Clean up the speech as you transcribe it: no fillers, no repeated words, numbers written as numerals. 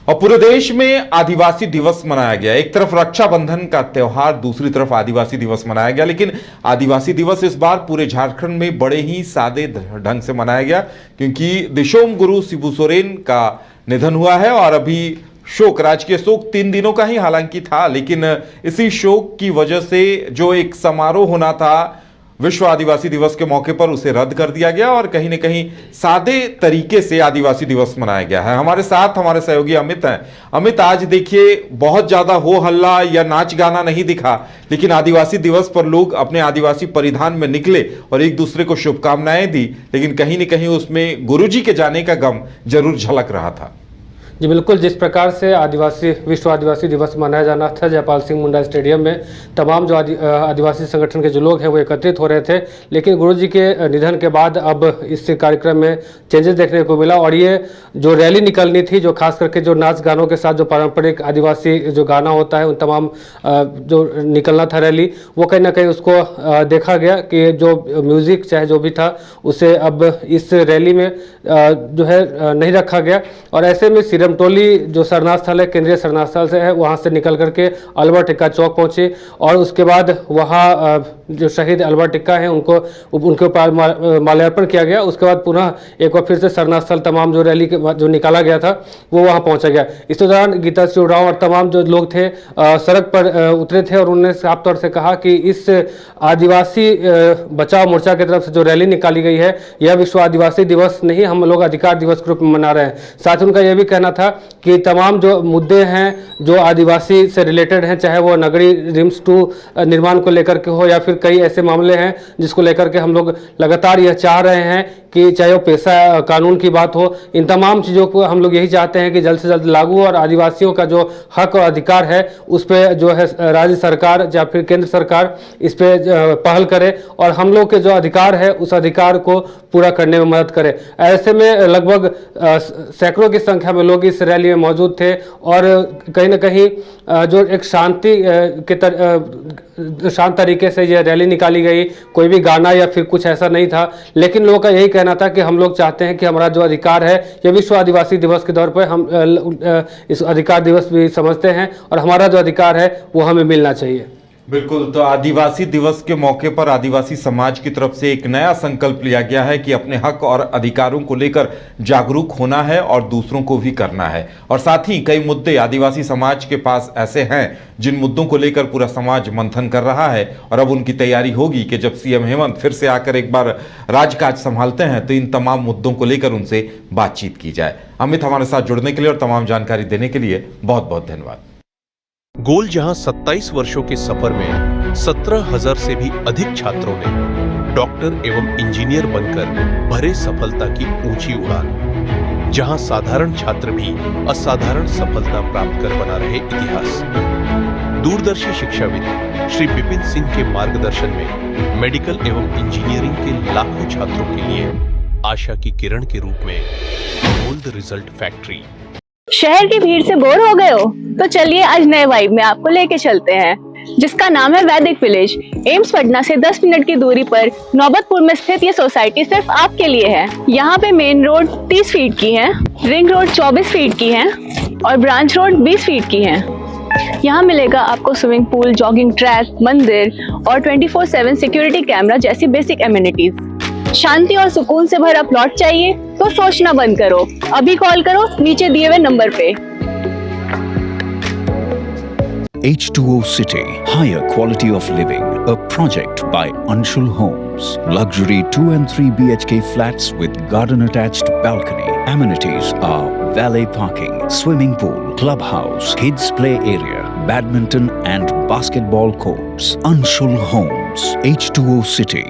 और पूरे देश में आदिवासी दिवस मनाया गया। एक तरफ रक्षाबंधन का त्योहार, दूसरी तरफ आदिवासी दिवस मनाया गया। लेकिन आदिवासी दिवस इस बार पूरे झारखंड में बड़े ही सादे ढंग से मनाया गया, क्योंकि दिशोम गुरु शिबू सोरेन का निधन हुआ है। और अभी शोक, राजकीय शोक 3 दिनों का ही हालांकि था, लेकिन इसी शोक की वजह से जो एक समारोह होना था विश्व आदिवासी दिवस के मौके पर, उसे रद्द कर दिया गया और कहीं न कहीं सादे तरीके से आदिवासी दिवस मनाया गया है। हमारे साथ हमारे सहयोगी अमित हैं। अमित, आज देखिए बहुत ज्यादा हो हल्ला या नाच गाना नहीं दिखा, लेकिन आदिवासी दिवस पर लोग अपने आदिवासी परिधान में निकले और एक दूसरे को शुभकामनाएं दी, लेकिन कहीं न कहीं उसमें गुरुजी के जाने का गम जरूर झलक रहा था। जी बिल्कुल, जिस प्रकार से विश्व आदिवासी दिवस मनाया जाना था जयपाल सिंह मुंडा स्टेडियम में, तमाम जो आदिवासी संगठन के जो लोग हैं वो एकत्रित हो रहे थे। लेकिन गुरुजी के निधन के बाद अब इस कार्यक्रम में चेंजेस देखने को मिला और ये जो रैली निकलनी थी, जो खास करके जो नाच गानों के साथ जो पारंपरिक आदिवासी जो गाना होता है, उन तमाम जो निकलना था रैली, वो कहीं ना कहीं उसको देखा गया कि जो म्यूज़िक चाहे जो भी था उसे अब इस रैली में जो है नहीं रखा गया। और ऐसे में सिरमटोली जो शरणार्थ स्थल है, केंद्रीय शरणार्थ स्थल से है, वहाँ से निकल करके अल्बर्ट एक्का चौक पहुँचे और उसके बाद वहाँ जो शहीद अल्बर्ट एक्का हैं उनके ऊपर माल्यार्पण किया गया। उसके बाद पुनः एक बार फिर से शरणार्थ स्थल तमाम जो रैली के जो निकाला गया था वो वहाँ पहुँचा गया। इस दौरान गीताश्री उरांव और तमाम जो लोग थे सड़क पर उतरे थे और उन्होंने साफ तौर से कहा कि इस आदिवासी बचाव मोर्चा की तरफ से जो रैली निकाली गई है, यह विश्व आदिवासी दिवस नहीं, हम लोग अधिकार दिवस के रूप में मना रहे हैं। साथ ही उनका यह भी कहना था कि तमाम जो मुद्दे हैं जो आदिवासी से रिलेटेड हैं, चाहे वो नगरी रिम्स 2 निर्माण को लेकर के हो या फिर कई ऐसे मामले हैं जिसको लेकर के हम लोग लगातार यह चाह रहे हैं कि चाहे वो पैसा कानून की बात हो, इन तमाम चीज़ों को हम लोग यही चाहते हैं कि जल्द से जल्द लागू और आदिवासियों का जो हक और अधिकार है उस पर जो है राज्य सरकार या फिर केंद्र सरकार इस पर पहल करे और हम लोग के जो अधिकार है उस अधिकार को पूरा करने में मदद करे। ऐसे में लगभग सैकड़ों की संख्या में लोग इस रैली में मौजूद थे और कहीं ना कहीं जो एक शांत तरीके से ये रैली निकाली गई, कोई भी गाना या फिर कुछ ऐसा नहीं था। लेकिन लोगों का यही कहना था कि हम लोग चाहते हैं कि हमारा जो अधिकार है, ये विश्व आदिवासी दिवस के तौर पर हम इस अधिकार दिवस भी समझते हैं और हमारा जो अधिकार है वो हमें मिलना चाहिए। बिल्कुल, तो आदिवासी दिवस के मौके पर आदिवासी समाज की तरफ से एक नया संकल्प लिया गया है कि अपने हक और अधिकारों को लेकर जागरूक होना है और दूसरों को भी करना है। और साथ ही कई मुद्दे आदिवासी समाज के पास ऐसे हैं जिन मुद्दों को लेकर पूरा समाज मंथन कर रहा है और अब उनकी तैयारी होगी कि जब सीएम हेमंत फिर से आकर एक बार राजकाज संभालते हैं तो इन तमाम मुद्दों को लेकर उनसे बातचीत की जाए। अमित, हमारे साथ जुड़ने के लिए और तमाम जानकारी देने के लिए बहुत बहुत धन्यवाद। गोल जहां 27 वर्षों के सफर में 17,000 से भी अधिक छात्रों ने डॉक्टर एवं इंजीनियर बनकर भरे सफलता की ऊंची उड़ान, जहां साधारण छात्र भी असाधारण सफलता प्राप्त कर बना रहे इतिहास। दूरदर्शी शिक्षाविद श्री विपिन सिंह के मार्गदर्शन में मेडिकल एवं इंजीनियरिंग के लाखों छात्रों के लिए आशा की किरण के रूप में गोल्ड रिजल्ट फैक्ट्री। शहर की भीड़ से बोर हो गए हो तो चलिए आज नए वाइब में आपको लेके चलते हैं, जिसका नाम है वैदिक विलेज। एम्स पटना से 10 मिनट की दूरी पर नौबतपुर में स्थित ये सोसाइटी सिर्फ आपके लिए है। यहाँ पे मेन रोड 30 फीट की है, रिंग रोड 24 फीट की है और ब्रांच रोड 20 फीट की है। यहाँ मिलेगा आपको स्विमिंग पूल, जॉगिंग ट्रैक, मंदिर और 24/7 सिक्योरिटी कैमरा जैसी बेसिक एमिनिटीज। शांति और सुकून से भरा प्लॉट चाहिए तो सोचना बंद करो, अभी कॉल करो नीचे दिए हुए नंबर पे। H2O City, higher quality of living, a project by Anshul Homes. Luxury 2 and 3 BHK flats with garden attached balcony. Amenities are valet parking, swimming pool, clubhouse, kids play area, badminton and basketball courts. Anshul Homes, H2O City.